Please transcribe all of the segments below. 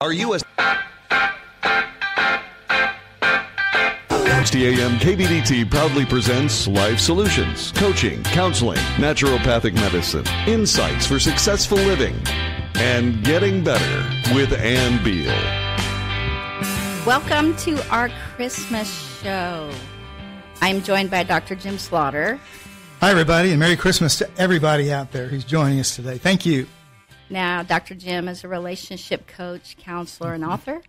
Are you a XTAM KBDT proudly presents Life Solutions, coaching, counseling, naturopathic medicine, insights for successful living, and getting better with Ann Beal. Welcome to our Christmas show. I'm joined by Dr. Jim Slaughter. Hi, everybody, and Merry Christmas to everybody out there who's joining us today. Thank you. Now, Dr. Jim is a relationship coach, counselor, and author,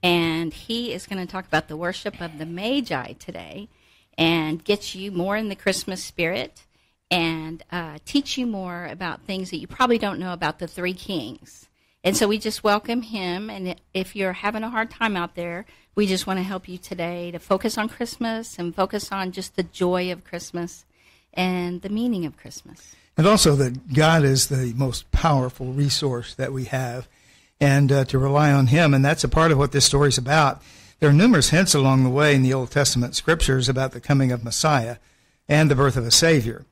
and he is going to talk about the worship of the Magi today and get you more in the Christmas spirit and teach you more about things that you probably don't know about the three kings. And so we just welcome him, and if you're having a hard time out there, we just want to help you today to focus on Christmas and focus on just the joy of Christmas and the meaning of Christmas. And also that God is the most powerful resource that we have, and to rely on Him. And that's a part of what this story is about. There are numerous hints along the way in the Old Testament scriptures about the coming of Messiah and the birth of a Savior.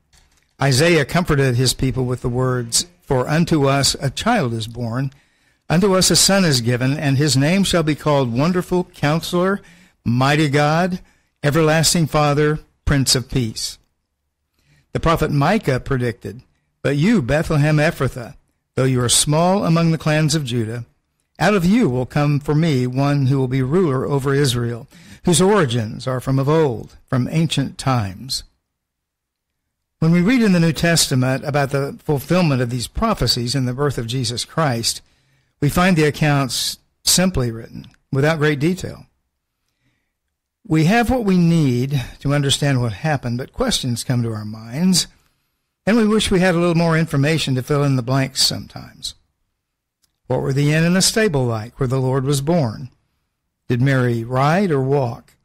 Isaiah comforted his people with the words, "For unto us a child is born, unto us a son is given, and his name shall be called Wonderful Counselor, Mighty God, Everlasting Father, Prince of Peace." The prophet Micah predicted, "But you, Bethlehem Ephrathah, though you are small among the clans of Judah, out of you will come for me one who will be ruler over Israel, whose origins are from of old, from ancient times." When we read in the New Testament about the fulfillment of these prophecies in the birth of Jesus Christ, we find the accounts simply written, without great detail. We have what we need to understand what happened, but questions come to our minds, and we wish we had a little more information to fill in the blanks sometimes. What were the inn and the stable like where the Lord was born? Did Mary ride or walk?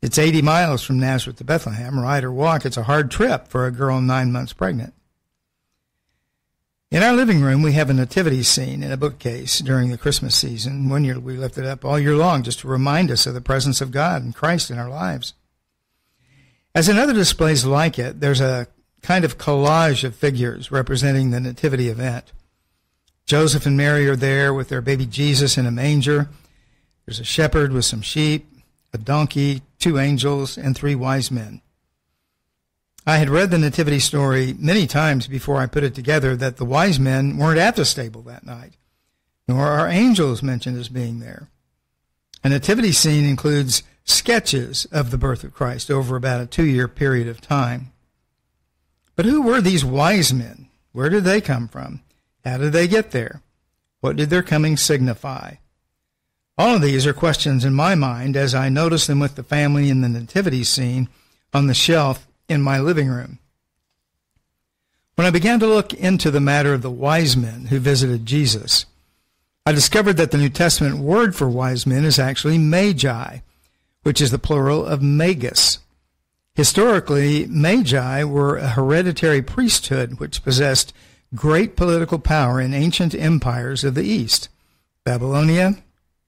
It's 80 miles from Nazareth to Bethlehem. Ride or walk, it's a hard trip for a girl 9 months pregnant. In our living room, we have a nativity scene in a bookcase during the Christmas season. One year we left it up all year long just to remind us of the presence of God and Christ in our lives. As in other displays like it, there's a kind of collage of figures representing the nativity event. Joseph and Mary are there with their baby Jesus in a manger. There's a shepherd with some sheep, a donkey, 2 angels, and 3 wise men. I had read the nativity story many times before I put it together that the wise men weren't at the stable that night, nor are angels mentioned as being there. A nativity scene includes sketches of the birth of Christ over about a 2-year period of time. But who were these wise men? Where did they come from? How did they get there? What did their coming signify? All of these are questions in my mind as I notice them with the family in the nativity scene on the shelf in my living room. When I began to look into the matter of the wise men who visited Jesus, I discovered that the New Testament word for wise men is actually Magi, which is the plural of magus. Historically, Magi were a hereditary priesthood which possessed great political power in ancient empires of the East, Babylonia,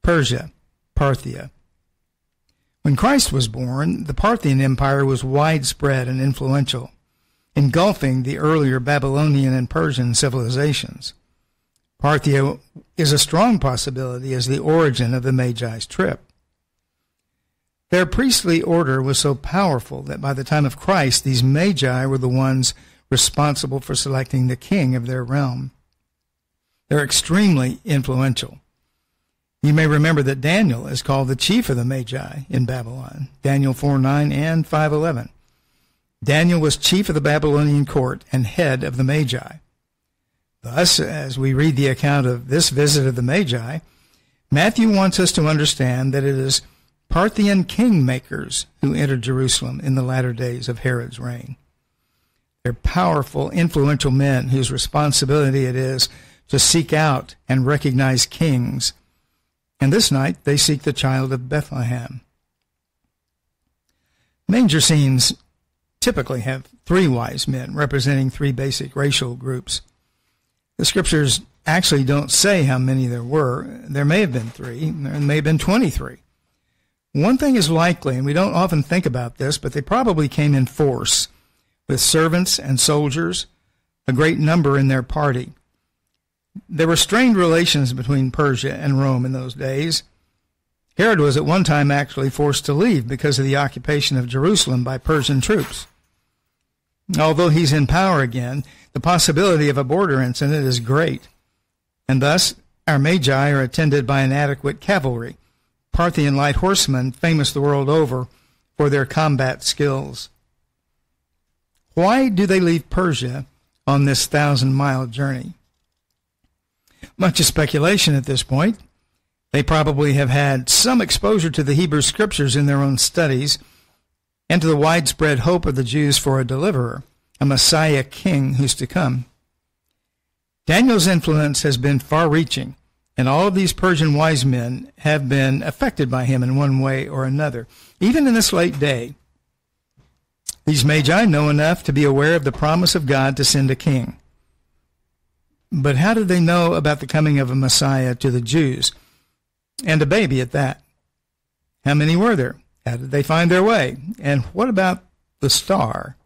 Persia, Parthia. When Christ was born, the Parthian Empire was widespread and influential, engulfing the earlier Babylonian and Persian civilizations. Parthia is a strong possibility as the origin of the Magi's trip. Their priestly order was so powerful that by the time of Christ, these Magi were the ones responsible for selecting the king of their realm. They're extremely influential. You may remember that Daniel is called the chief of the Magi in Babylon, Daniel 4:9 and 5:11. Daniel was chief of the Babylonian court and head of the Magi. Thus, as we read the account of this visit of the Magi, Matthew wants us to understand that it is Parthian kingmakers who entered Jerusalem in the latter days of Herod's reign. They're powerful, influential men whose responsibility it is to seek out and recognize kings. And this night, they seek the child of Bethlehem. Manger scenes typically have 3 wise men representing 3 basic racial groups. The scriptures actually don't say how many there were. There may have been 3. There may have been 23. One thing is likely, and we don't often think about this, but they probably came in force with servants and soldiers, a great number in their party. There were strained relations between Persia and Rome in those days. Herod was at one time actually forced to leave because of the occupation of Jerusalem by Persian troops. Although he's in power again, the possibility of a border incident is great, and thus our Magi are attended by inadequate cavalry, Parthian light horsemen famous the world over for their combat skills. Why do they leave Persia on this 1,000-mile journey? Much is speculation at this point. They probably have had some exposure to the Hebrew Scriptures in their own studies and to the widespread hope of the Jews for a deliverer, a Messiah king who's to come. Daniel's influence has been far-reaching, and all of these Persian wise men have been affected by him in one way or another, even in this late day. These Magi know enough to be aware of the promise of God to send a king. But how did they know about the coming of a Messiah to the Jews, and a baby at that? How many were there? How did they find their way? And what about the star?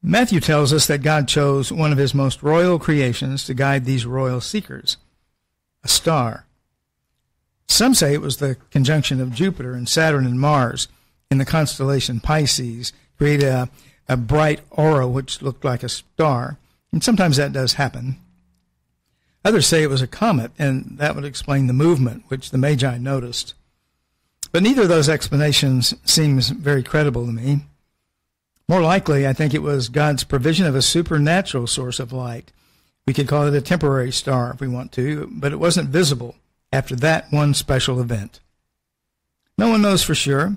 Matthew tells us that God chose one of his most royal creations to guide these royal seekers, a star. Some say it was the conjunction of Jupiter and Saturn and Mars in the constellation Pisces created a bright aura which looked like a star, and sometimes that does happen. Others say it was a comet, and that would explain the movement which the Magi noticed. But neither of those explanations seems very credible to me. More likely, I think it was God's provision of a supernatural source of light. We could call it a temporary star if we want to, but it wasn't visible after that one special event. No one knows for sure.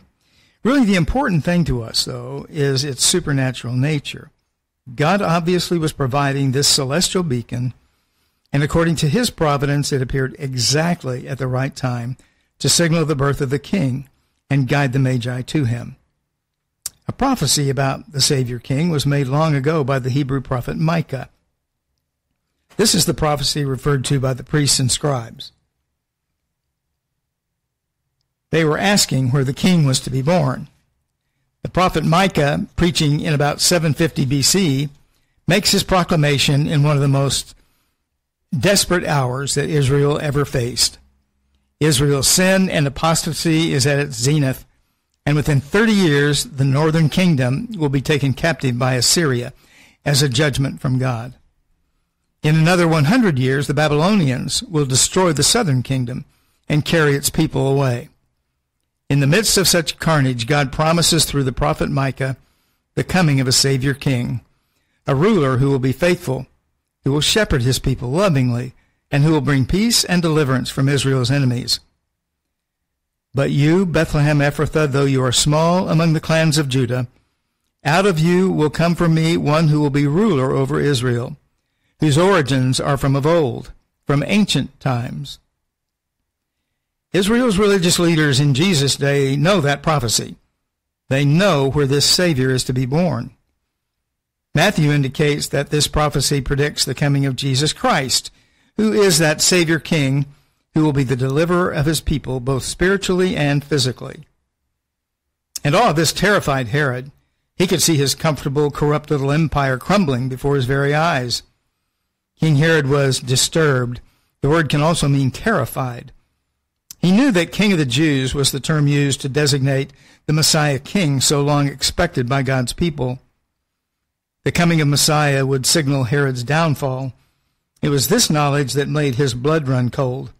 Really, the important thing to us, though, is its supernatural nature. God obviously was providing this celestial beacon, and according to his providence, it appeared exactly at the right time to signal the birth of the king and guide the Magi to him. A prophecy about the Savior King was made long ago by the Hebrew prophet Micah. This is the prophecy referred to by the priests and scribes. They were asking where the king was to be born. The prophet Micah, preaching in about 750 BC, makes his proclamation in one of the most desperate hours that Israel ever faced. Israel's sin and apostasy is at its zenith, and within 30 years, the northern kingdom will be taken captive by Assyria as a judgment from God. In another 100 years, the Babylonians will destroy the southern kingdom and carry its people away. In the midst of such carnage, God promises through the prophet Micah the coming of a Savior King, a ruler who will be faithful, who will shepherd his people lovingly, and who will bring peace and deliverance from Israel's enemies. But you, Bethlehem Ephrathah, though you are small among the clans of Judah, out of you will come for me one who will be ruler over Israel, whose origins are from of old, from ancient times. Israel's religious leaders in Jesus' day know that prophecy. They know where this Savior is to be born. Matthew indicates that this prophecy predicts the coming of Jesus Christ, who is that Savior King who will be the deliverer of his people both spiritually and physically. And all of this terrified Herod. He could see his comfortable, corrupt little empire crumbling before his very eyes. King Herod was disturbed. The word can also mean terrified. He knew that King of the Jews was the term used to designate the Messiah King so long expected by God's people. The coming of Messiah would signal Herod's downfall. It was this knowledge that made his blood run cold.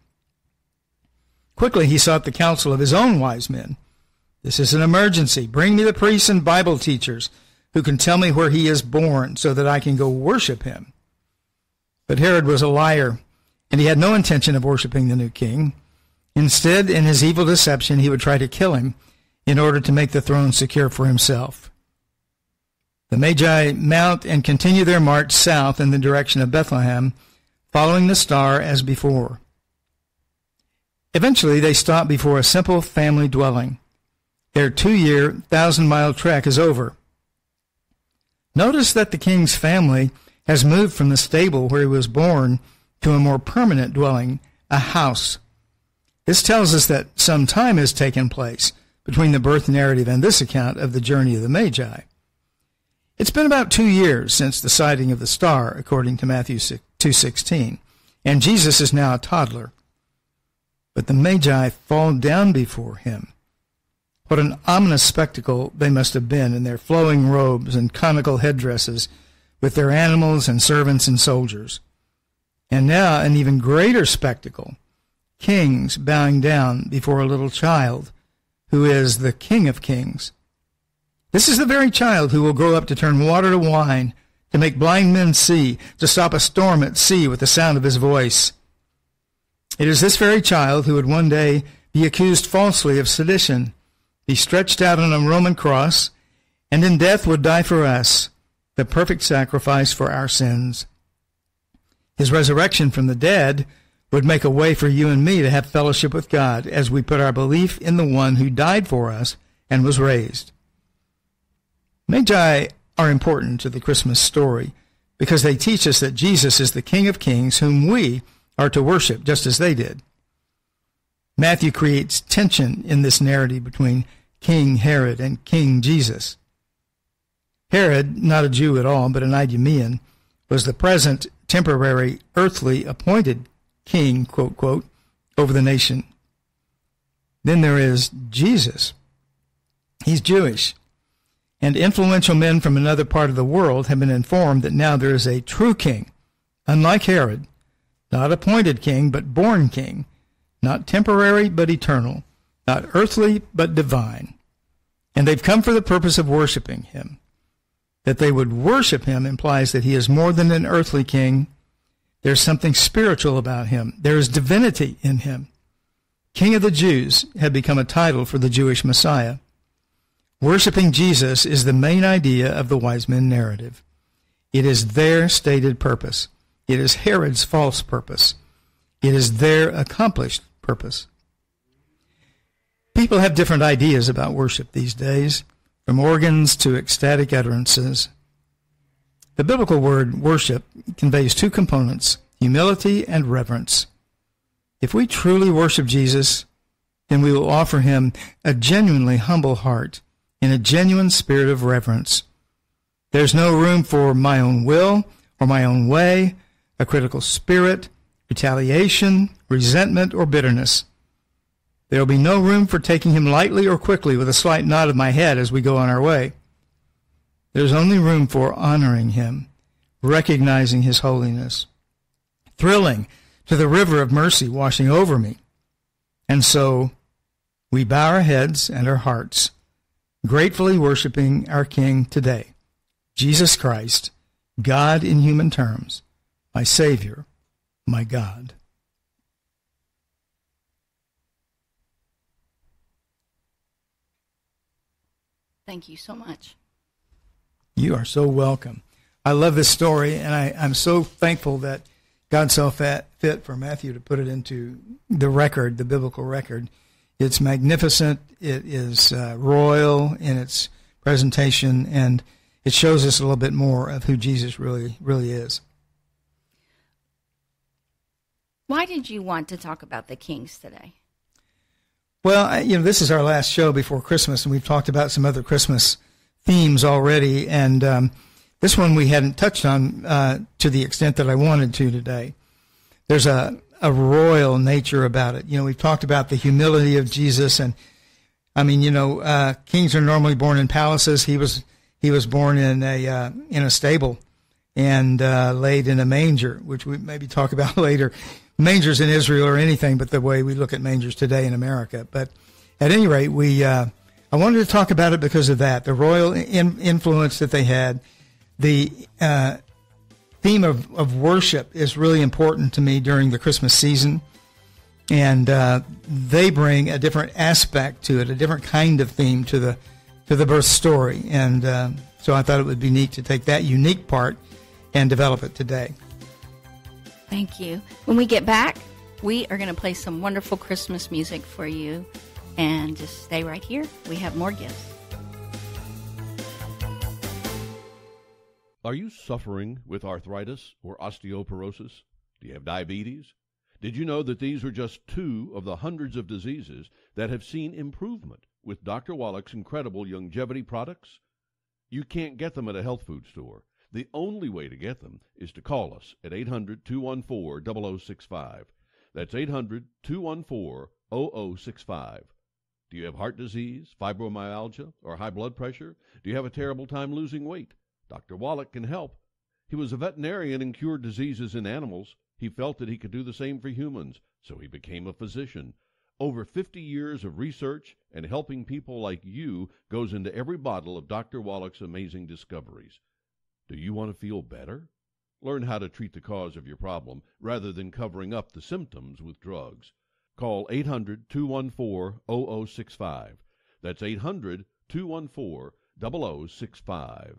Quickly he sought the counsel of his own wise men. This is an emergency. Bring me the priests and Bible teachers who can tell me where he is born so that I can go worship him. But Herod was a liar, and he had no intention of worshiping the new king. Instead, in his evil deception, he would try to kill him in order to make the throne secure for himself. The Magi mount and continue their march south in the direction of Bethlehem, following the star as before. Eventually, they stop before a simple family dwelling. Their 2-year, 1,000-mile trek is over. Notice that the king's family has moved from the stable where he was born to a more permanent dwelling, a house. This tells us that some time has taken place between the birth narrative and this account of the journey of the Magi. It's been about 2 years since the sighting of the star, according to Matthew 2:16, and Jesus is now a toddler. But the Magi fall down before him. What an ominous spectacle they must have been in their flowing robes and conical headdresses, with their animals and servants and soldiers. And now an even greater spectacle, kings bowing down before a little child, who is the King of Kings. This is the very child who will grow up to turn water to wine, to make blind men see, to stop a storm at sea with the sound of his voice. It is this very child who would one day be accused falsely of sedition, be stretched out on a Roman cross, and in death would die for us, the perfect sacrifice for our sins. His resurrection from the dead would make a way for you and me to have fellowship with God as we put our belief in the one who died for us and was raised. Magi are important to the Christmas story because they teach us that Jesus is the King of Kings whom we are to worship just as they did. Matthew creates tension in this narrative between King Herod and King Jesus. Herod, not a Jew at all, but an Idumean, was the present, temporary, earthly appointed king, quote, quote, over the nation. Then there is Jesus. He's Jewish. And influential men from another part of the world have been informed that now there is a true king, unlike Herod, not appointed king, but born king, not temporary, but eternal, not earthly, but divine. And they've come for the purpose of worshiping him. That they would worship him implies that he is more than an earthly king. There's something spiritual about him. There is divinity in him. King of the Jews had become a title for the Jewish Messiah. Worshiping Jesus is the main idea of the wise men narrative. It is their stated purpose. It is Herod's false purpose. It is their accomplished purpose. People have different ideas about worship these days, from organs to ecstatic utterances. The biblical word worship conveys two components, humility and reverence. If we truly worship Jesus, then we will offer him a genuinely humble heart in a genuine spirit of reverence. There's no room for my own will or my own way, a critical spirit, retaliation, resentment, or bitterness. There will be no room for taking him lightly or quickly with a slight nod of my head as we go on our way. There's only room for honoring him, recognizing his holiness, thrilling to the river of mercy washing over me. And so we bow our heads and our hearts, gratefully worshiping our King today, Jesus Christ, God in human terms, my Savior, my God. Thank you so much. You are so welcome. I love this story, and I'm so thankful that God saw fit for Matthew to put it into the record, the biblical record. It's magnificent. It is royal in its presentation, and it shows us a little bit more of who Jesus really is. Why did you want to talk about the kings today? Well, this is our last show before Christmas, and we've talked about some other Christmas themes already, and this one we hadn't touched on to the extent that I wanted to today. There's a royal nature about it. We've talked about the humility of Jesus, and kings are normally born in palaces. He was born in a stable and laid in a manger, which we maybe talk about later. Mangers in Israel or anything but the way we look at mangers today in America. But at any rate, I wanted to talk about it because of that, the royal influence that they had. The theme of worship is really important to me during the Christmas season, and they bring a different aspect to it, a different kind of theme to the birth story. And so I thought it would be neat to take that unique part and develop it today. Thank you. When we get back, we are going to play some wonderful Christmas music for you. And just stay right here. We have more gifts. Are you suffering with arthritis or osteoporosis? Do you have diabetes? Did you know that these are just two of the hundreds of diseases that have seen improvement with Dr. Wallach's incredible longevity products? You can't get them at a health food store. The only way to get them is to call us at 800-214-0065. That's 800-214-0065. Do you have heart disease, fibromyalgia, or high blood pressure? Do you have a terrible time losing weight? Dr. Wallach can help. He was a veterinarian and cured diseases in animals. He felt that he could do the same for humans, so he became a physician. Over 50 years of research and helping people like you goes into every bottle of Dr. Wallach's amazing discoveries. Do you want to feel better? Learn how to treat the cause of your problem rather than covering up the symptoms with drugs. Call 800-214-0065. That's 800-214-0065.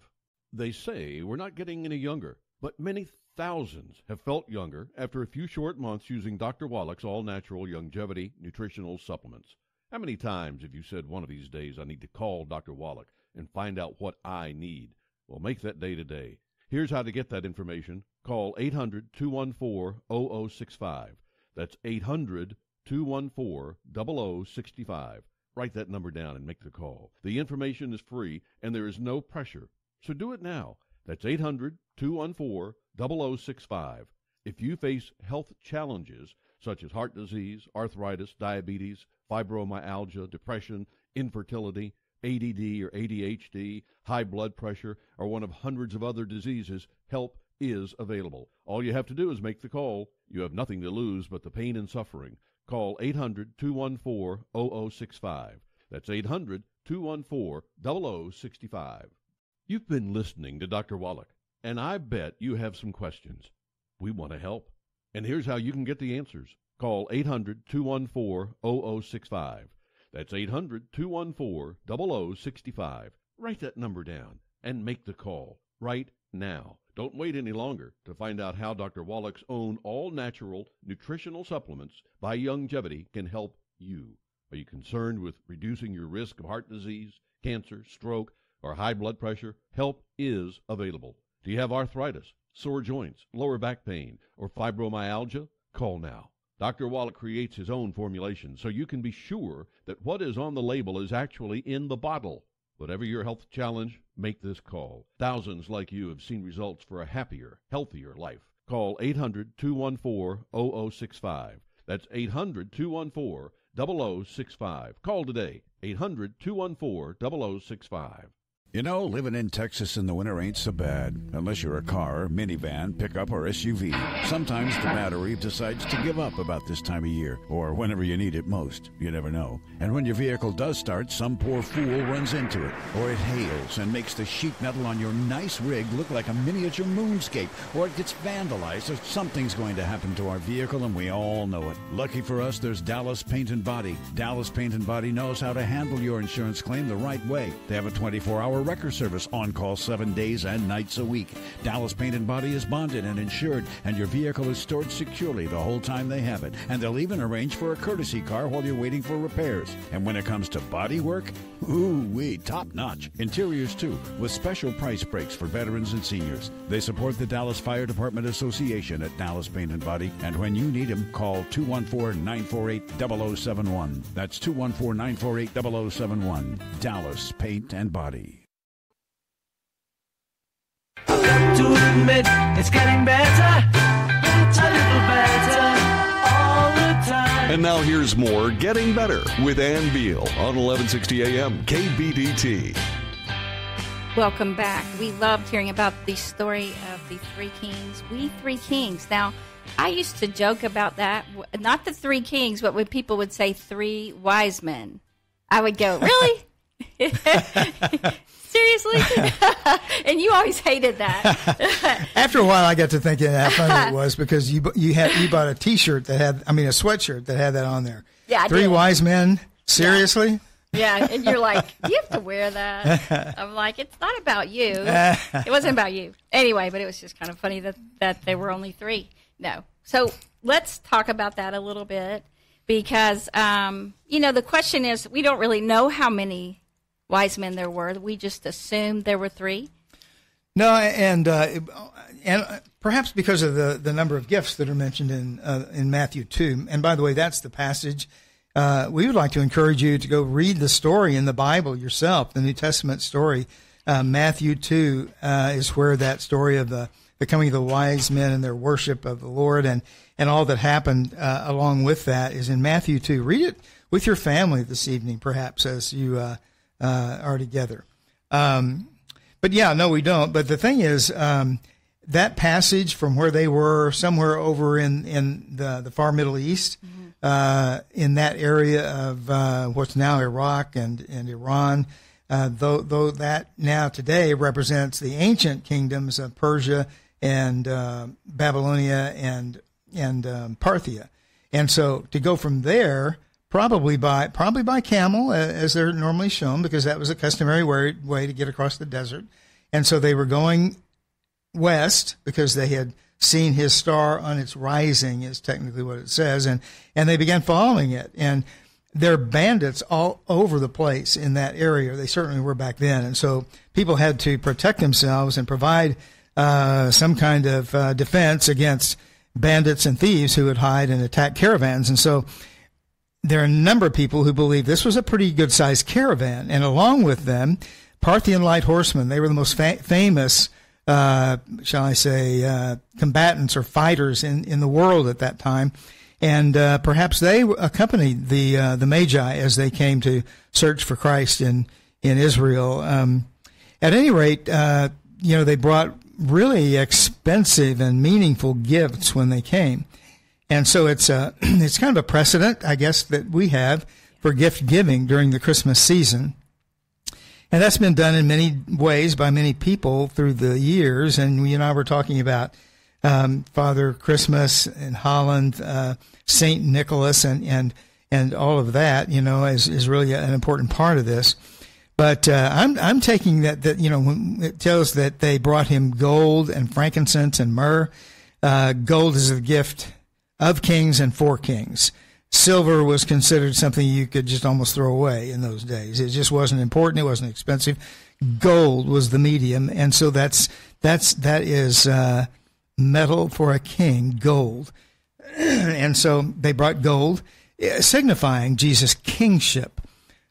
They say we're not getting any younger, but many thousands have felt younger after a few short months using Dr. Wallach's all-natural longevity nutritional supplements. How many times have you said one of these days I need to call Dr. Wallach and find out what I need? Well, make that day today. Here's how to get that information. Call 800-214-0065. That's 800-214-0065. Write that number down and make the call. The information is free and there is no pressure. So do it now. That's 800-214-0065. If you face health challenges such as heart disease, arthritis, diabetes, fibromyalgia, depression, infertility, ADD or ADHD, high blood pressure, or one of hundreds of other diseases, help is available. All you have to do is make the call. You have nothing to lose but the pain and suffering. Call 800-214-0065. That's 800-214-0065. You've been listening to Dr. Wallach, and I bet you have some questions. We want to help. And here's how you can get the answers. Call 800-214-0065. That's 800-214-0065. Write that number down and make the call right now. Don't wait any longer to find out how Dr. Wallach's own all-natural nutritional supplements by Longevity can help you. Are you concerned with reducing your risk of heart disease, cancer, stroke, or high blood pressure? Help is available. Do you have arthritis, sore joints, lower back pain, or fibromyalgia? Call now. Dr. Wallach creates his own formulation so you can be sure that what is on the label is actually in the bottle. Whatever your health challenge, make this call. Thousands like you have seen results for a happier, healthier life. Call 800-214-0065. That's 800-214-0065. Call today. 800-214-0065. You know, living in Texas in the winter ain't so bad, unless you're a car, minivan, pickup, or SUV. Sometimes the battery decides to give up about this time of year, or whenever you need it most. You never know. And when your vehicle does start, some poor fool runs into it, or it hails and makes the sheet metal on your nice rig look like a miniature moonscape, or it gets vandalized, or something's going to happen to our vehicle, and we all know it. Lucky for us, there's Dallas Paint and Body. Dallas Paint and Body knows how to handle your insurance claim the right way. They have a 24-hour wrecker service, on call 7 days and nights a week. Dallas Paint and Body is bonded and insured, and your vehicle is stored securely the whole time they have it. And they'll even arrange for a courtesy car while you're waiting for repairs. And when it comes to body work, ooh-wee, top-notch. Interiors, too, with special price breaks for veterans and seniors. They support the Dallas Fire Department Association at Dallas Paint and Body. And when you need them, call 214-948-0071. That's 214-948-0071. Dallas Paint and Body. To admit it's getting better, a little better all the time. And now here's more Getting Better with Ann Beal on 1160 AM KBDT. Welcome back. We loved hearing about the story of the three kings. We three kings. Now, I used to joke about that. Not the three kings, but when people would say three wise men, I would go, really? Seriously? And you always hated that. After a while, I got to thinking how funny it was because you bought a T-shirt that had, a sweatshirt that had that on there. Yeah, I Three did. wise men? Seriously? Yeah, and you're like, do you have to wear that? I'm like, it's not about you. It wasn't about you. Anyway, but it was just kind of funny that there were only three. No. So let's talk about that a little bit because, the question is, we don't really know how many wise men there were. We just assumed there were three. No, and perhaps because of the number of gifts that are mentioned in Matthew 2. And by the way, that's the passage. We would like to encourage you to go read the story in the Bible yourself, the New Testament story Matthew 2 is where that story of the coming of the wise men and their worship of the Lord and all that happened along with that is in Matthew 2. Read it with your family this evening, perhaps, as you are together. But yeah, no, we don't. But the thing is, that passage from where they were somewhere over in the far Middle East, in that area of what's now Iraq and Iran, though that now today represents the ancient kingdoms of Persia and Babylonia and Parthia. And so to go from there, probably by camel, as they're normally shown, because that was a customary way to get across the desert. And so they were going west because they had seen his star on its rising, is technically what it says, and they began following it. And there are bandits all over the place in that area. They certainly were back then. And so people had to protect themselves and provide some kind of defense against bandits and thieves who would hide and attack caravans. And so there are a number of people who believe this was a pretty good-sized caravan. And along with them, Parthian light horsemen. They were the most famous, shall I say, combatants or fighters in the world at that time. And perhaps they accompanied the Magi as they came to search for Christ in Israel. At any rate, they brought really expensive and meaningful gifts when they came. And so it's kind of a precedent, I guess, that we have for gift giving during the Christmas season. And that's been done in many ways by many people through the years. And you and I were talking about Father Christmas in Holland, Saint Nicholas, and all of that, is really an important part of this. But I'm taking that when it tells that they brought him gold and frankincense and myrrh. Gold is a gift of kings and for kings. Silver was considered something you could just almost throw away in those days. It just wasn't important. It wasn't expensive. Gold was the medium, and so that is metal for a king, gold. And so they brought gold, signifying Jesus' kingship.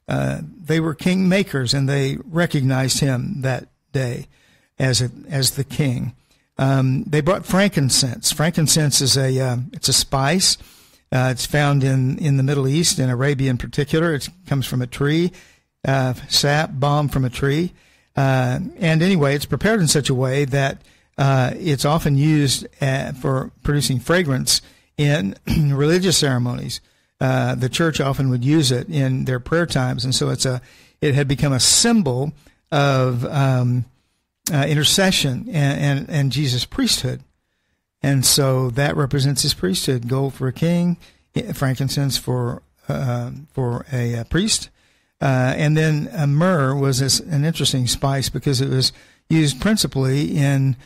They were king makers, and they recognized him that day as the king. They brought frankincense. Frankincense is it's a spice. It's found in the Middle East, in Arabia in particular. It comes from a tree, sap, balm from a tree. And anyway, it's prepared in such a way that it's often used for producing fragrance in religious ceremonies. The church often would use it in their prayer times, and so it had become a symbol of intercession and Jesus' priesthood. And so that represents his priesthood: gold for a king, frankincense for a priest, and then myrrh was an interesting spice because it was used principally in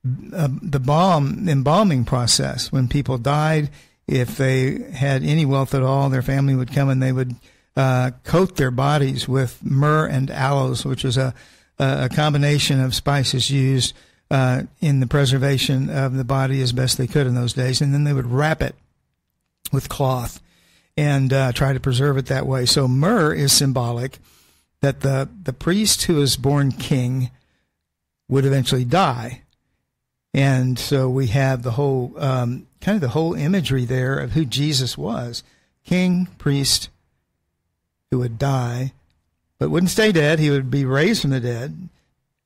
the embalming process. When people died, if they had any wealth at all, their family would come and they would coat their bodies with myrrh and aloes, which is a combination of spices used in the preservation of the body as best they could in those days. And then they would wrap it with cloth and try to preserve it that way. So myrrh is symbolic that the priest who is born king would eventually die. And so we have the whole the whole imagery there of who Jesus was: king, priest, who would die, but wouldn't stay dead. He would be raised from the dead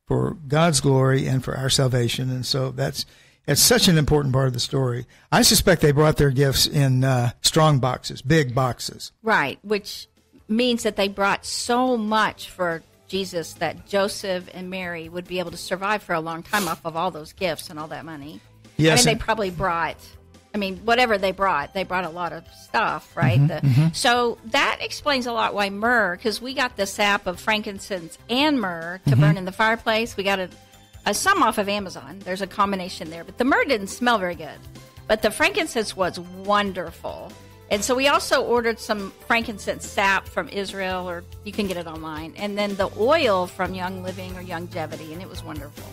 for God's glory and for our salvation. And so it's such an important part of the story. I suspect they brought their gifts in strong boxes, big boxes. Right, which means that they brought so much for Jesus that Joseph and Mary would be able to survive for a long time off of all those gifts and all that money. Yes, they probably brought, whatever they brought a lot of stuff, right? So that explains a lot why myrrh, because we got the sap of frankincense and myrrh to burn in the fireplace. We got some off of Amazon. There's a combination there, but the myrrh didn't smell very good. But the frankincense was wonderful. And so we also ordered some frankincense sap from Israel, or you can get it online, and then the oil from Young Living or Youngevity, and it was wonderful.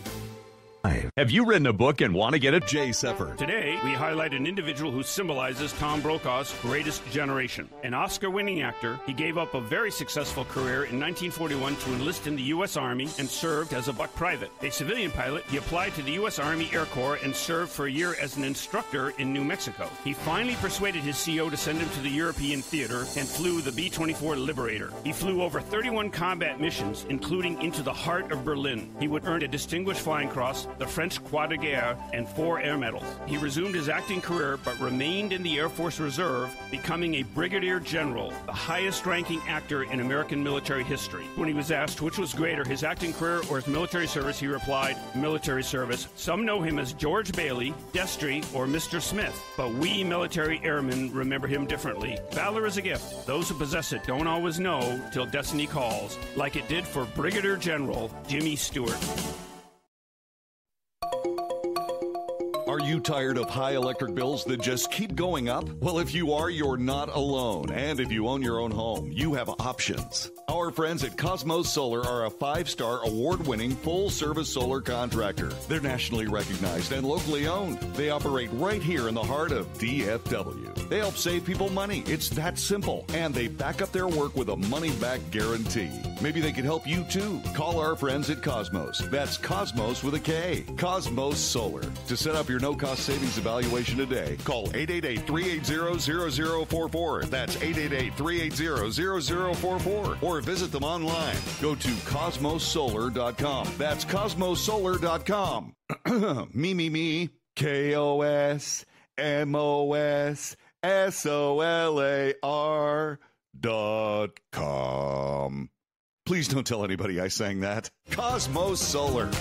Have you written a book and want to get it? Jay Sepper. Today, we highlight an individual who symbolizes Tom Brokaw's greatest generation. An Oscar-winning actor, he gave up a very successful career in 1941 to enlist in the U.S. Army and served as a buck private. A civilian pilot, he applied to the U.S. Army Air Corps and served for a year as an instructor in New Mexico. He finally persuaded his CO to send him to the European theater and flew the B-24 Liberator. He flew over 31 combat missions, including into the heart of Berlin. He would earn a Distinguished Flying Cross, the French Croix de Guerre, and 4 air medals. He resumed his acting career but remained in the Air Force Reserve, becoming a brigadier general, the highest-ranking actor in American military history. When he was asked which was greater, his acting career or his military service, he replied, military service. Some know him as George Bailey, Destry, or Mr. Smith, but we military airmen remember him differently. Valor is a gift. Those who possess it don't always know till destiny calls, like it did for Brigadier General Jimmy Stewart. Are you tired of high electric bills that just keep going up? Well, if you are, you're not alone. And if you own your own home, you have options. Our friends at Cosmos Solar are a 5-star award-winning full-service solar contractor. They're nationally recognized and locally owned. They operate right here in the heart of DFW. They help save people money. It's that simple. And they back up their work with a money-back guarantee. Maybe they could help you too. Call our friends at Cosmos. That's Cosmos with a K. Cosmos Solar. To set up your no-cost savings evaluation today, call 888-380-0044. That's 888-380-0044. Or visit them online. Go to cosmosolar.com. That's cosmosolar.com. Me. KOSMOSSOLAR.com. Please don't tell anybody I sang that. Cosmos Solar.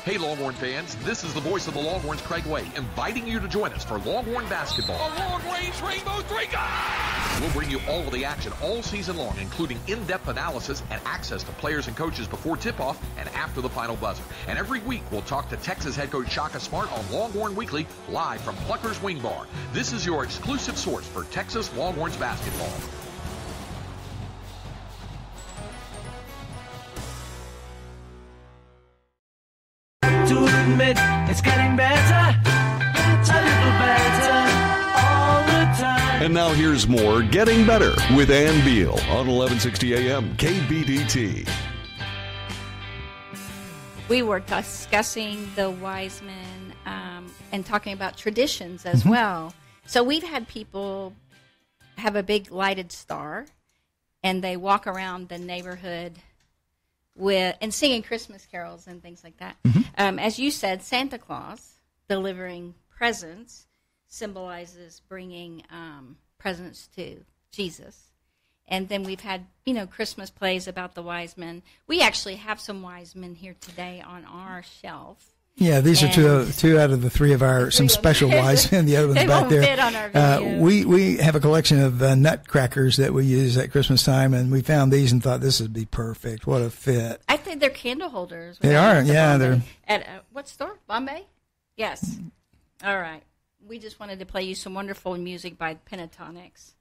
Hey Longhorn fans, this is the voice of the Longhorns, Craig Way, inviting you to join us for Longhorn basketball. A long-range rainbow three, We'll bring you all of the action all season long, including in-depth analysis and access to players and coaches before tip-off and after the final buzzer. And every week, we'll talk to Texas head coach Shaka Smart on Longhorn Weekly, live from Plucker's Wing Bar. This is your exclusive source for Texas Longhorns basketball. To admit it's getting better, a little better all the time. And now here's more Getting Better with Ann Beal on 1160 AM KBDT. We were discussing the wise men and talking about traditions as well. So we've had people have a big lighted star, and they walk around the neighborhood and singing Christmas carols and things like that. As you said, Santa Claus delivering presents symbolizes bringing presents to Jesus. And then we've had, Christmas plays about the wise men. We actually have some wise men here today on our shelf. Yeah, these are two out of the three of some special wise men. The other one's back there. Fit on our video. We have a collection of nutcrackers that we use at Christmas time, and we found these and thought this would be perfect. What a fit! I think they're candle holders. They are, yeah. They're at what store? Bombay? Yes. All right. We just wanted to play you some wonderful music by Pentatonics.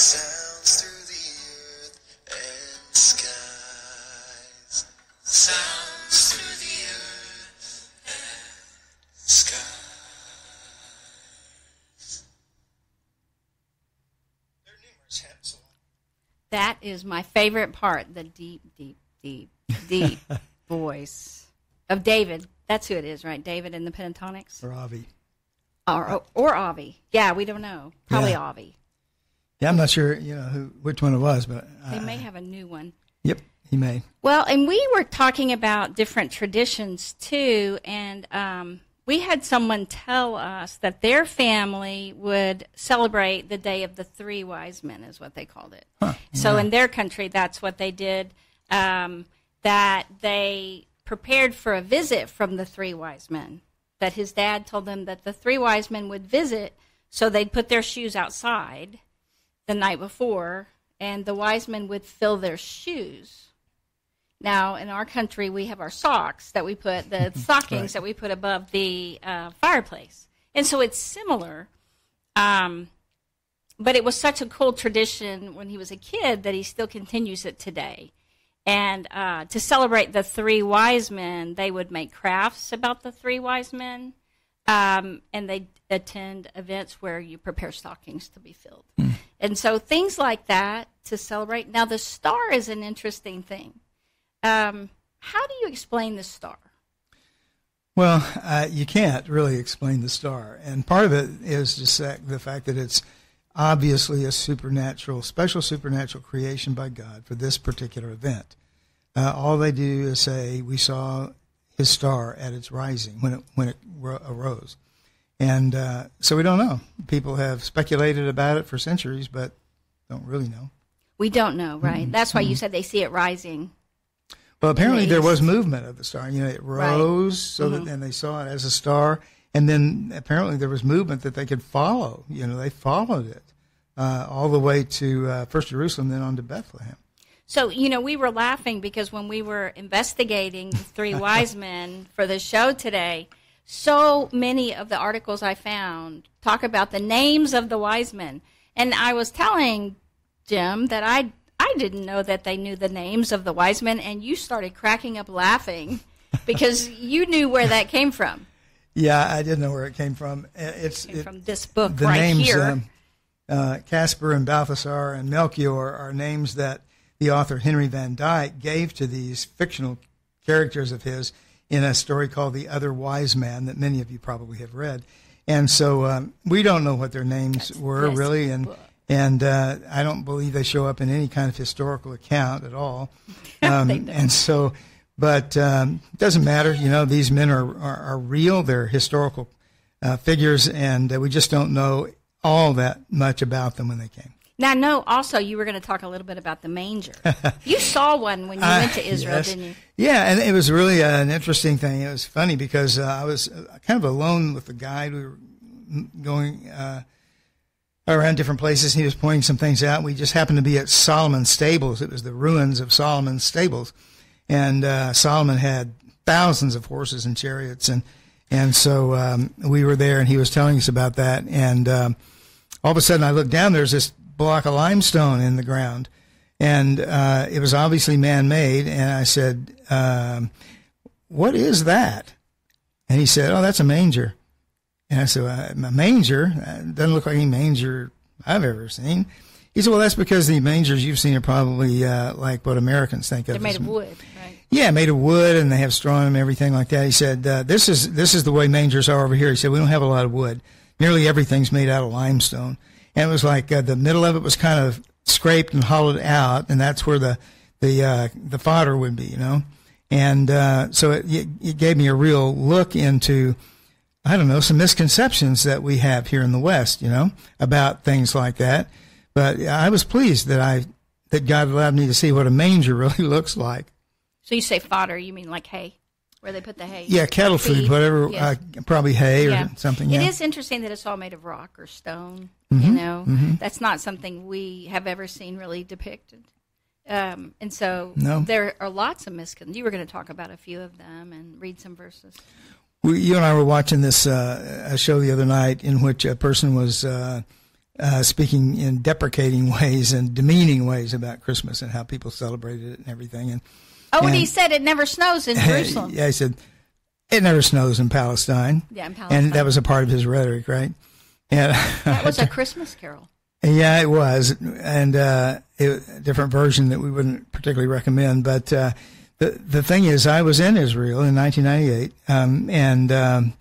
Sounds through the earth and skies. Sounds through the earth and skies. There are numerous hymns. That is my favorite part, the deep, deep, deep, deep voice of David. That's who it is, right? David in the Pentatonics? Or Avi. Or Avi. Yeah, we don't know. Probably Yeah. Avi. Yeah, I'm not sure, which one it was, but They may have a new one. Yep, he may. Well, and we were talking about different traditions too, and we had someone tell us that their family would celebrate the Day of the Three Wise Men, is what they called it. Huh. So in their country, that's what they did, that they prepared for a visit from the three wise men, that his dad told them that the three wise men would visit, so they'd put their shoes outside the night before, and the wise men would fill their shoes. Now, in our country, we have our socks that we put, the stockings Right. that we put above the fireplace. And so it's similar. But it was such a cool tradition when he was a kid that he still continues it today. And to celebrate the three wise men, they would make crafts about the three wise men. And they attend events where you prepare stockings to be filled. And so things like that to celebrate. Now, the star is an interesting thing. How do you explain the star? Well, you can't really explain the star. And part of it is just the fact that it's obviously a special supernatural creation by God for this particular event. All they do is say, we saw his star at its rising when it arose. And so we don't know. People have speculated about it for centuries, but don't really know. We don't know, right? That's why you said they see it rising. Well, apparently there was east. movement of the star. It rose, so that, and they saw it as a star. And then apparently there was movement that they could follow. They followed it all the way to first Jerusalem, then on to Bethlehem. So, we were laughing because when we were investigating the three wise men for the show today, so many of the articles I found talk about the names of the wise men. And I was telling Jim that I didn't know that they knew the names of the wise men, and you started cracking up laughing because you knew where that came from. Yeah, I did know where it came from. It came from this book the right names, here. Caspar and Balthasar and Melchior are names that the author Henry Van Dyke gave to these fictional characters of his in a story called The Other Wise Man that many of you probably have read. And so we don't know what their names were really, and I don't believe they show up in any kind of historical account at all. And so, but it doesn't matter. These men are real. They're historical figures, and we just don't know all that much about them when they came. Now, no, also, you were going to talk a little bit about the manger. You saw one when you went to Israel, yes. didn't you? Yeah, and it was really an interesting thing. It was funny because I was kind of alone with the guide. We were going around different places. He was pointing some things out. We just happened to be at Solomon's stables. It was the ruins of Solomon's stables. And Solomon had thousands of horses and chariots. And so we were there, and he was telling us about that. And all of a sudden I looked down. There's this block of limestone in the ground, and it was obviously man-made. And I said, what is that? And he said, oh, that's a manger. And I said, a manger? It doesn't look like any manger I've ever seen. He said, well, that's because the mangers you've seen are probably like what Americans think of. They're made of wood, right? Yeah, made of wood, and they have straw in them, everything like that. He said, this is the way mangers are over here. He said, we don't have a lot of wood. Nearly everything's made out of limestone. And it was like the middle of it was kind of scraped and hollowed out, and that's where the fodder would be, And so it gave me a real look into, I don't know, some misconceptions that we have here in the West, about things like that. But I was pleased that God allowed me to see what a manger really looks like. So you say fodder, you mean like hay, where they put the hay? Yeah, cattle food, whatever, Yes. probably hay or something. Yeah. It is interesting that it's all made of rock or stone, That's not something we have ever seen really depicted. And so there are lots of misconceptions. You were going to talk about a few of them and read some verses. You and I were watching this a show the other night in which a person was speaking in deprecating ways and demeaning ways about Christmas and how people celebrated it and everything. And he said it never snows in Jerusalem. Yeah, he said it never snows in Palestine. Yeah, in Palestine. And that was a part of his rhetoric, right? And that was a Christmas carol. Yeah, it was, and a different version that we wouldn't particularly recommend. But the thing is, I was in Israel in 1998, and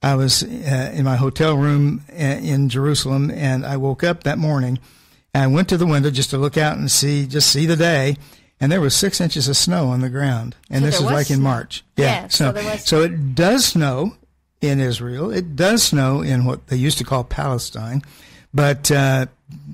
I was in my hotel room in Jerusalem, and I woke up that morning, and I went to the window just to look out and see the day, and there was 6 inches of snow on the ground, and so this was like in March. Yeah, so it does snow in Israel. It does snow in what they used to call Palestine, but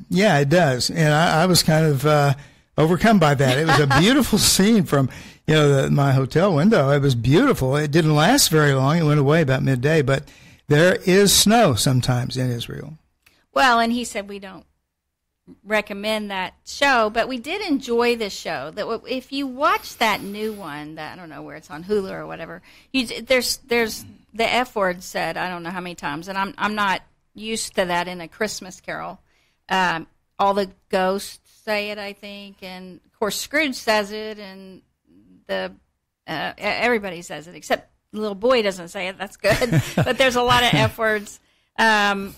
yeah, it does, and I was kind of overcome by that. It was a beautiful scene from my hotel window. It was beautiful. It didn't last very long. It went away about midday, but there is snow sometimes in Israel. Well, and he said we don't recommend that show, but we did enjoy this show. That if you watch that new one, that I don't know where it's on Hulu or whatever, there's the F word said I don't know how many times, and I'm not used to that in a Christmas Carol. All the ghosts say it, I think, and of course Scrooge says it, and everybody says it except the little boy doesn't say it. That's good, but there's a lot of F words and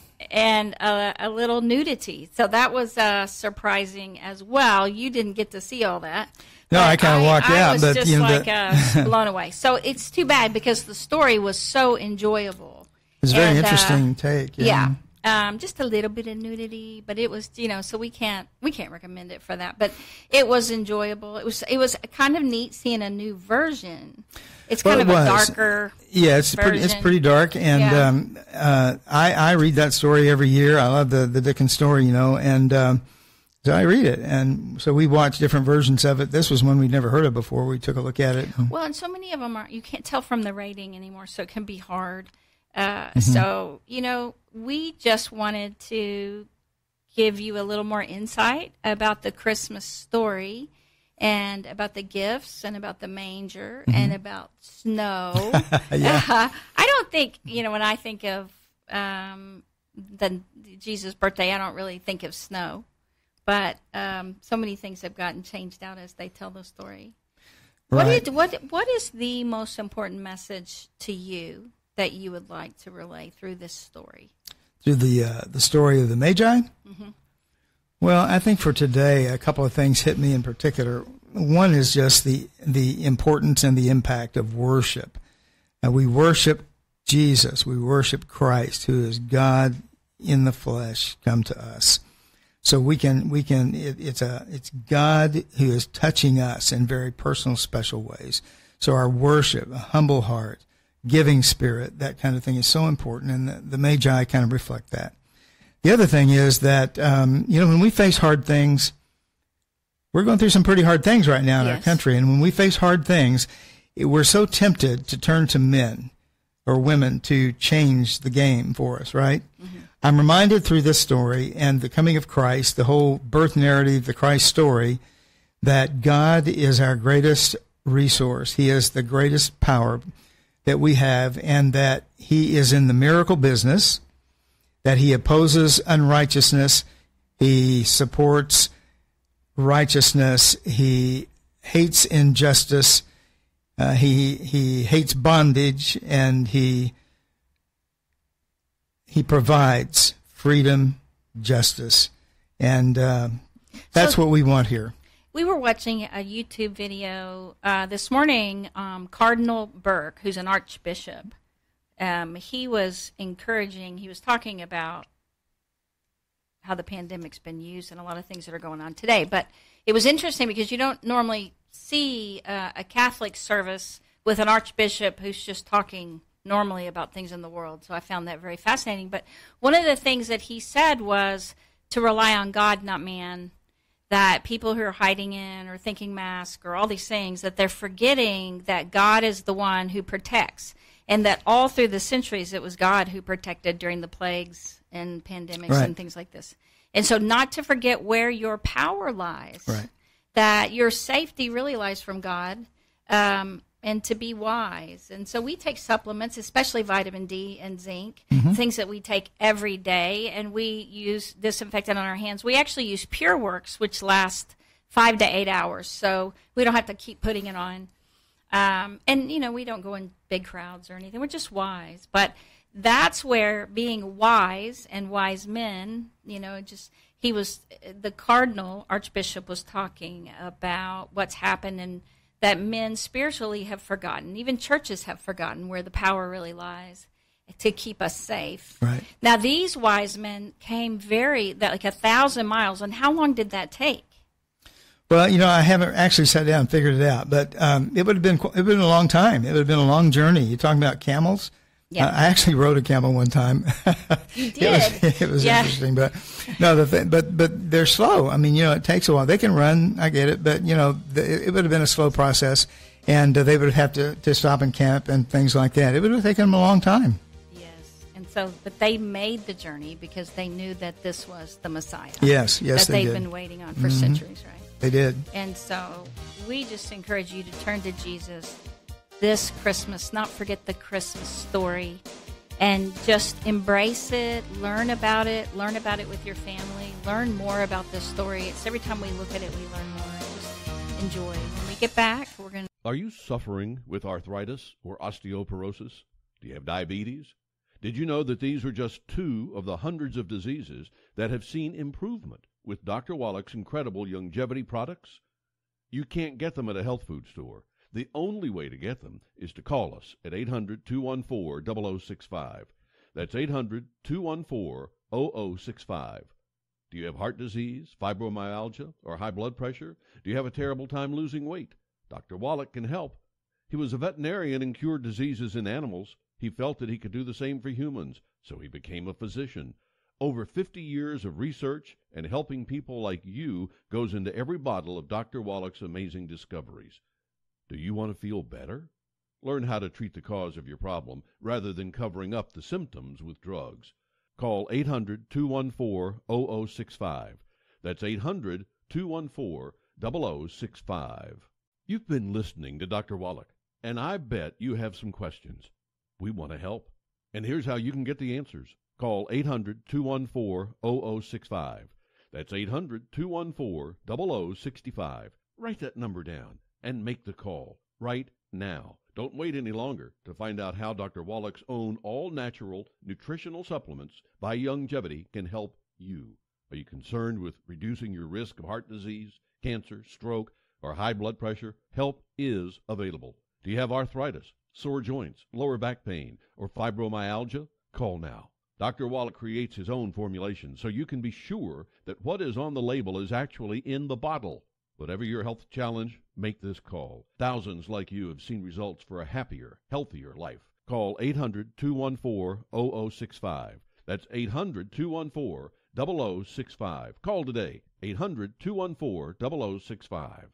a little nudity. So that was surprising as well. You didn't get to see all that. No, I kind of walked out, but just blown away. So it's too bad because the story was so enjoyable. It's a very interesting take. Yeah. Just a little bit of nudity, but it was, so we can't recommend it for that. But it was enjoyable. It was kind of neat seeing a new version. It's kind of a darker. Yeah, it's pretty dark, and I read that story every year. I love the Dickens story, and so I read it, and so we watched different versions of it. This was one we'd never heard of before. We took a look at it. Well, and so many of them you can't tell from the rating anymore, so it can be hard. Mm-hmm. So, we just wanted to give you a little more insight about the Christmas story and about the gifts and about the manger and about snow. I don't think, when I think of the Jesus' birthday, I don't really think of snow. But so many things have gotten changed out as they tell the story. Right. What is the most important message to you that you would like to relay through this story? Through the story of the Magi? Mm-hmm. Well, I think for today, a couple of things hit me in particular. One is just the importance and the impact of worship. We worship Jesus. We worship Christ, who is God in the flesh, come to us. So it's God who is touching us in very personal, special ways. So our worship, a humble heart, giving spirit, that kind of thing is so important, and the Magi kind of reflect that. The other thing is that, when we face hard things, we're going through some pretty hard things right now in our country, and when we face hard things, we're so tempted to turn to men or women to change the game for us, right? Mm-hmm. I'm reminded through this story and the coming of Christ, the whole birth narrative, the Christ story, that God is our greatest resource. He is the greatest power that we have, and that he is in the miracle business, that he opposes unrighteousness, he supports righteousness, he hates injustice, he hates bondage, and he provides freedom, justice, and that's what we want here. We were watching a YouTube video this morning. Cardinal Burke, who's an archbishop, he was encouraging. He was talking about how the pandemic's been used and a lot of things that are going on today. But it was interesting because you don't normally see a Catholic service with an archbishop who's just talking normally about things in the world. So I found that very fascinating. But one of the things that he said was to rely on God, not man. That people who are hiding in or thinking mask or all these things, that they're forgetting that God is the one who protects, and that all through the centuries it was God who protected during the plagues and pandemics and things like this. And so not to forget where your power lies, that your safety really lies from God. and to be wise. And so we take supplements, especially vitamin D and zinc, things that we take every day, and we use disinfectant on our hands. We actually use Pure Works, which lasts 5 to 8 hours, so we don't have to keep putting it on. And, we don't go in big crowds or anything. We're just wise. But that's where being wise and wise men, the cardinal archbishop was talking about what's happened and that men spiritually have forgotten. Even churches have forgotten where the power really lies to keep us safe. Right. Now, these wise men came like 1,000 miles. And how long did that take? Well, I haven't actually sat down and figured it out, but it would have been a long time. It would have been a long journey. You're talking about camels? Yeah. I actually rode a camel one time. You did? It was interesting, but no, but they're slow. I mean, it takes a while. They can run, I get it, but it would have been a slow process, and they would have to stop and camp and things like that. It would have taken them a long time. Yes, and but they made the journey because they knew that this was the Messiah. Yes, that they they've did. been waiting on for centuries, right? They did. And so we just encourage you to turn to Jesus this Christmas, not forget the Christmas story, and just embrace it, learn about it with your family, learn more about this story. It's every time we look at it, we learn more. Just enjoy. When we get back, we're going to... Are you suffering with arthritis or osteoporosis? Do you have diabetes? Did you know that these are just 2 of the hundreds of diseases that have seen improvement with Dr. Wallach's incredible longevity products? You can't get them at a health food store. The only way to get them is to call us at 800-214-0065. That's 800-214-0065. Do you have heart disease, fibromyalgia, or high blood pressure? Do you have a terrible time losing weight? Dr. Wallach can help. He was a veterinarian and cured diseases in animals. He felt that he could do the same for humans, so he became a physician. Over 50 years of research and helping people like you goes into every bottle of Dr. Wallach's amazing discoveries. Do you want to feel better? Learn how to treat the cause of your problem rather than covering up the symptoms with drugs. Call 800-214-0065. That's 800-214-0065. You've been listening to Dr. Wallach, and I bet you have some questions. We want to help. And here's how you can get the answers. Call 800-214-0065. That's 800-214-0065. Write that number down and make the call right now. Don't wait any longer to find out how Dr. Wallach's own all-natural nutritional supplements by Longevity can help you. Are you concerned with reducing your risk of heart disease, cancer, stroke, or high blood pressure? Help is available. Do you have arthritis, sore joints, lower back pain, or fibromyalgia? Call now. Dr. Wallach creates his own formulation so you can be sure that what is on the label is actually in the bottle. Whatever your health challenge, make this call. Thousands like you have seen results for a happier, healthier life. Call 800-214-0065. That's 800-214-0065. Call today, 800-214-0065.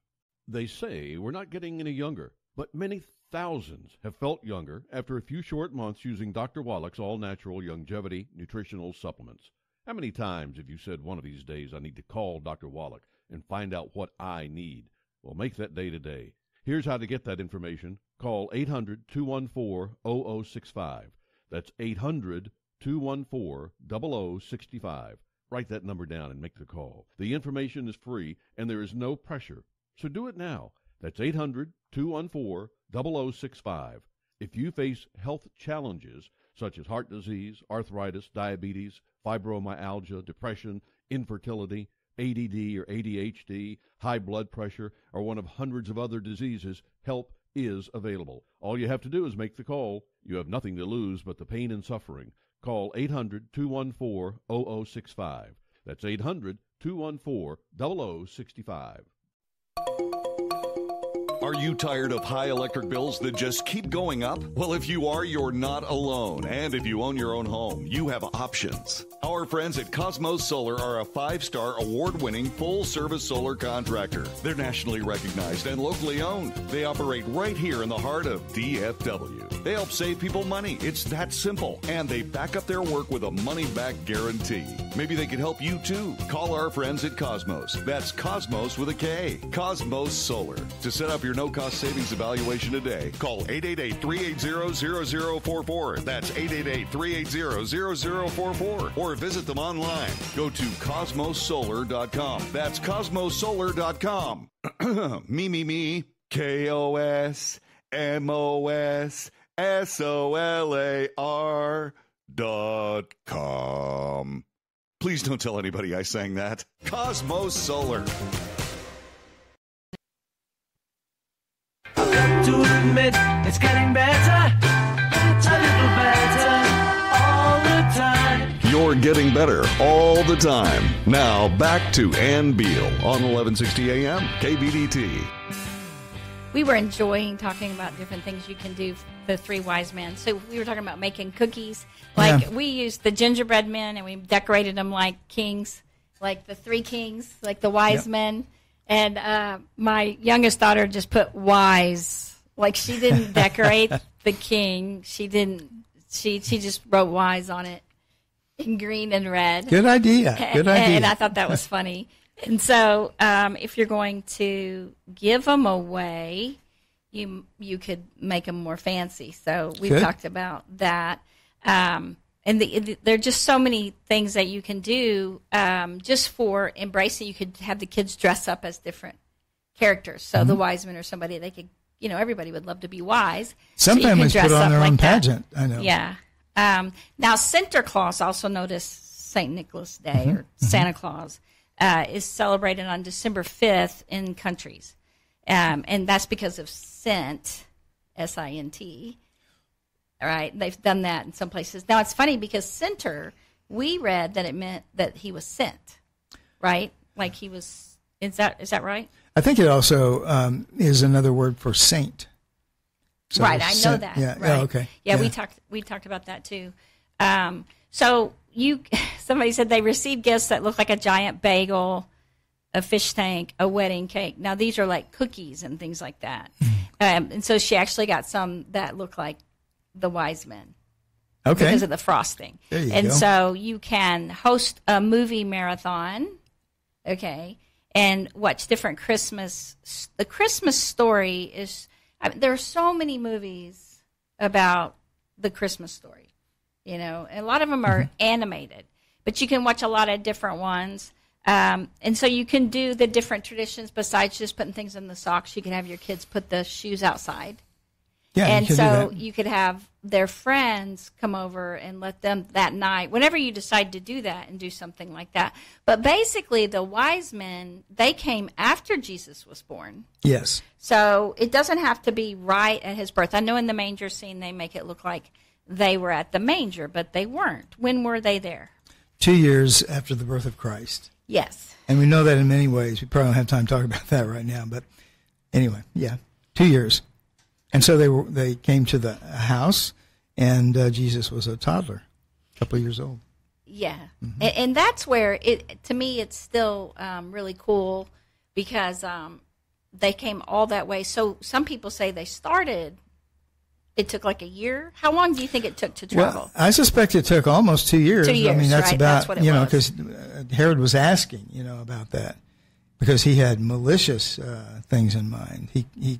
They say we're not getting any younger, but many thousands have felt younger after a few short months using Dr. Wallach's all-natural longevity nutritional supplements. How many times have you said one of these days, I need to call Dr. Wallach and find out what I need? Well, make that day today. Here's how to get that information. Call 800-214-0065. That's 800-214-0065. Write that number down and make the call. The information is free, and there is no pressure. So do it now. That's 800-214-0065. If you face health challenges such as heart disease, arthritis, diabetes, fibromyalgia, depression, infertility, ADD or ADHD, high blood pressure, or one of hundreds of other diseases, help is available. All you have to do is make the call. You have nothing to lose but the pain and suffering. Call 800-214-0065. That's 800-214-0065. Are you tired of high electric bills that just keep going up? Well, if you are, you're not alone. And if you own your own home, you have options. Our friends at Cosmos Solar are a 5-star award-winning full-service solar contractor. They're nationally recognized and locally owned. They operate right here in the heart of DFW. They help save people money. It's that simple. And they back up their work with a money-back guarantee. Maybe they can help you, too. Call our friends at Cosmos. That's Cosmos with a K. Cosmos Solar. To set up your no-cost savings evaluation today. Call 888-380-0044. That's 888-380-0044. Or visit them online. Go to cosmosolar.com. That's cosmosolar.com. Me. KOSMOSSOLAR.com. Please don't tell anybody I sang that. Cosmos Solar. I've got to admit, it's getting better, a little better, all the time. You're getting better all the time. Now, back to Ann Beal on 1160 AM KBDT. We were enjoying talking about different things you can do for the three wise men. So we were talking about making cookies. Like we used the gingerbread men and we decorated them like kings, like the three kings, like the wise men. And my youngest daughter just put wise. Like she didn't decorate the king. She just wrote wise on it in green and red. Good idea. Good idea. And I thought that was funny. And so if you're going to give them away, you could make them more fancy. So we've talked about that. And there are just so many things that you can do just for embracing. You could have the kids dress up as different characters. So the wise men are somebody they could, everybody would love to be wise. Some families put on their own pageant, I know. Yeah. Now, Santa Claus, also known as St. Nicholas Day or Santa Claus, is celebrated on December 5th in countries. And that's because of Sint, S-I-N-T. All right, they've done that in some places. Now, it's funny because Center, we read that it meant that he was sent, right? Like he was, is that right? I think it also is another word for saint. So right, I know that. Yeah, right. Okay. Yeah, we talked about that too. So somebody said they received gifts that look like a giant bagel, a fish tank, a wedding cake. Now these are like cookies and things like that. And so she actually got some that look like the wise men. Okay. Because of the frosting. There you and go. so you can host a movie marathon, okay, and watch different Christmas. The Christmas story is, there are so many movies about the Christmas story. And a lot of them are animated, but you can watch a lot of different ones. And so you can do the different traditions besides just putting things in the socks. You can have your kids put the shoes outside. Yeah, and you could so do that. you could have their friends come over and let them that night, whenever you decide to do that and do something like that. But basically, the wise men, they came after Jesus was born. Yes. So it doesn't have to be right at his birth. I know in the manger scene, they make it look like they were at the manger, but they weren't. When were they there? 2 years after the birth of Christ. Yes. And we know that in many ways. We probably don't have time to talk about that right now. But anyway, 2 years. And so they came to the house, and Jesus was a toddler, a couple of years old. Yeah. And that's where, to me, it's still really cool because they came all that way. So some people say they started, it took like a year. How long do you think it took to travel? Well, I suspect it took almost 2 years. 2 years, I mean, that's right? about, That's what it was. because Herod was asking, about that because he had malicious things in mind. He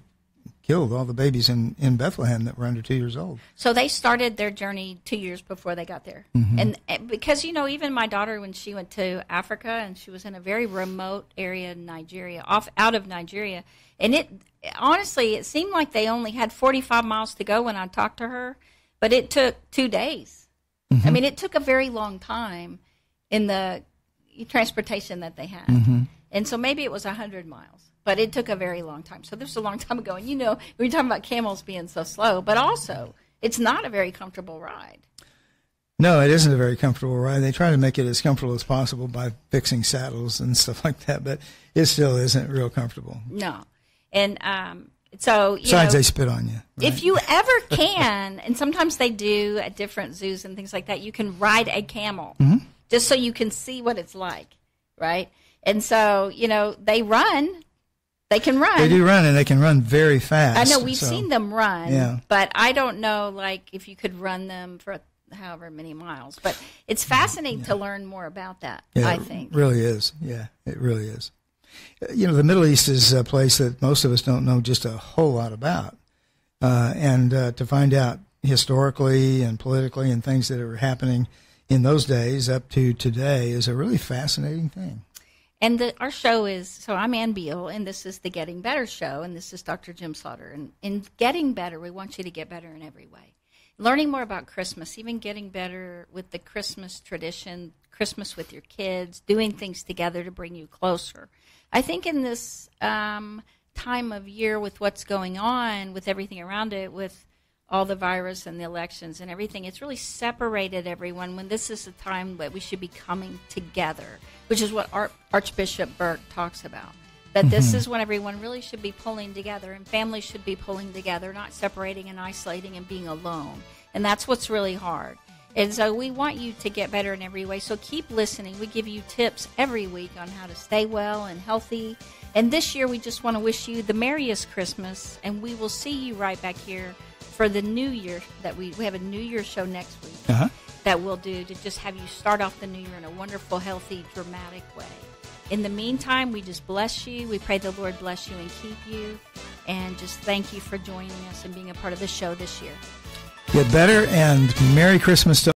killed all the babies in Bethlehem that were under 2 years old. So they started their journey 2 years before they got there. And because, even my daughter, when she went to Africa and she was in a very remote area in Nigeria, out of Nigeria, and honestly, it seemed like they only had 45 miles to go when I talked to her, but it took 2 days. I mean, it took a very long time in the transportation that they had. And so maybe it was 100 miles. But it took a very long time. So this was a long time ago. And, we were talking about camels being so slow. But also, it's not a very comfortable ride. No, it isn't a very comfortable ride. They try to make it as comfortable as possible by fixing saddles and stuff like that. But it still isn't real comfortable. No. And so, Besides, they spit on you. Right? If you ever can, and sometimes they do at different zoos and things like that, you can ride a camel just so you can see what it's like, right? And so, they run. They can run. They do run, and they can run very fast. I know we've seen them run, yeah. But I don't know, if you could run them for however many miles. But it's fascinating to learn more about that, I think. It really is. Yeah, it really is. The Middle East is a place that most of us don't know just a whole lot about. And to find out historically and politically and things that are happening in those days up to today is a really fascinating thing. And our show is, so I'm Ann Beal, and this is the Getting Better show, and this is Dr. Jim Slaughter. And in Getting Better, we want you to get better in every way. Learning more about Christmas, even getting better with the Christmas tradition, Christmas with your kids, doing things together to bring you closer. I think in this time of year with what's going on, with everything around it, with all the virus and the elections and everything, it's really separated everyone when this is a time that we should be coming together, which is what Archbishop Burke talks about. That this is when everyone really should be pulling together, and families should be pulling together, not separating and isolating and being alone. And that's what's really hard. And so we want you to get better in every way. So keep listening. We give you tips every week on how to stay well and healthy. And this year we just want to wish you the merriest Christmas, and we will see you right back here for the New Year. That we have a New Year show next week that we'll do to just have you start off the New Year in a wonderful, healthy, dramatic way. In the meantime, we just bless you. We pray the Lord bless you and keep you. And just thank you for joining us and being a part of the show this year. Get better, and Merry Christmas to